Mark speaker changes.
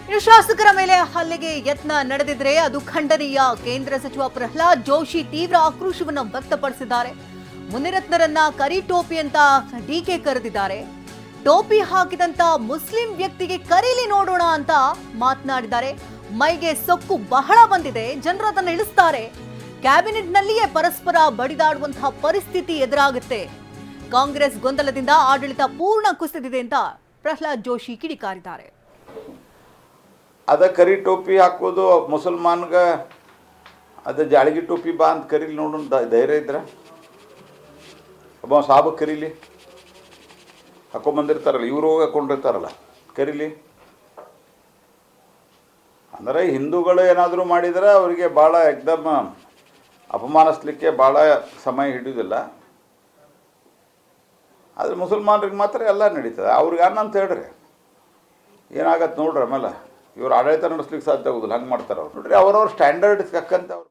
Speaker 1: ಇನ್ನು ಶಾಸಕರ ಮೇಲೆ ಹಲ್ಲೆಗೆ ಯತ್ನ ನಡೆದಿದ್ರೆ ಅದು ಖಂಡನೀಯ. ಕೇಂದ್ರ ಸಚಿವ ಪ್ರಹ್ಲಾದ್ ಜೋಶಿ ತೀವ್ರ ಆಕ್ರೋಶವನ್ನು ವ್ಯಕ್ತಪಡಿಸಿದ್ದಾರೆ. ಮುನಿರತ್ನರನ್ನ ಕರಿ ಟೋಪಿ ಅಂತ ಡಿಕೆ ಕರೆದಿದ್ದಾರೆ. ಟೋಪಿ ಹಾಕಿದಂತ ಮುಸ್ಲಿಂ ವ್ಯಕ್ತಿಗೆ ಕರೀಲಿ ನೋಡೋಣ ಅಂತ ಮಾತನಾಡಿದ್ದಾರೆ. ಮೈಗೆ ಸೊಕ್ಕು ಬಹಳ ಬಂದಿದೆ, ಜನರು ಅದನ್ನು ಇಳಿಸ್ತಾರೆ. ಕ್ಯಾಬಿನೆಟ್ನಲ್ಲಿಯೇ ಪರಸ್ಪರ ಬಡಿದಾಡುವಂತಹ ಪರಿಸ್ಥಿತಿ ಎದುರಾಗುತ್ತೆ. ಕಾಂಗ್ರೆಸ್ ಗೊಂದಲದಿಂದ ಆಡಳಿತ ಪೂರ್ಣ ಕುಸಿದಿದೆ ಅಂತ ಪ್ರಹ್ಲಾದ್ ಜೋಶಿ ಕಿಡಿಕಾರಿದ್ದಾರೆ.
Speaker 2: ಅದ ಕರಿ ಟೋಪಿ ಹಾಕೋದು ಮುಸಲ್ಮಾನ್ಗೆ ಅದ ಜಾಳಗಿ ಟೋಪಿ ಬಾ ಅಂತ ಕರೀಲಿ ನೋಡೋಣ ಧೈರ್ಯ ಇದ್ರೆ ಒಬ್ಬ ಸಾಬ ಕರೀಲಿ, ಹಾಕೊಂಬಂದಿರ್ತಾರಲ್ಲ, ಇವರು ಹೋಗಿ ಹಾಕೊಂಡಿರ್ತಾರಲ್ಲ, ಕರೀಲಿ. ಅಂದರೆ ಹಿಂದೂಗಳು ಏನಾದರೂ ಮಾಡಿದರೆ ಅವರಿಗೆ ಭಾಳ ಎಕ್ದಮ್ ಅಪಮಾನಿಸ್ಲಿಕ್ಕೆ ಭಾಳ ಸಮಯ ಹಿಡಿಯೋದಿಲ್ಲ. ಆದರೆ ಮುಸಲ್ಮಾನರಿಗೆ ಮಾತ್ರ ಎಲ್ಲ ನಡೀತದೆ. ಅವ್ರಿಗೆ ಅನ್ನಂತ ಹೇಳ್ರಿ, ಏನಾಗತ್ತೆ ನೋಡ್ರಿ. ಆಮೇಲೆ ಇವ್ರು ಆಡಳಿತ ನಡೆಸ್ಲಿಕ್ಕೆ ಸಾಧ್ಯ ಆಗೋದಿಲ್ಲ, ಹಂಗೆ ಮಾಡ್ತಾರೆ ಅವ್ರು. ನೋಡ್ರಿ, ಅವ್ರವ್ರ ಸ್ಟ್ಯಾಂಡರ್ಡ್ ತಕ್ಕಂತೆ ಅವ್ರು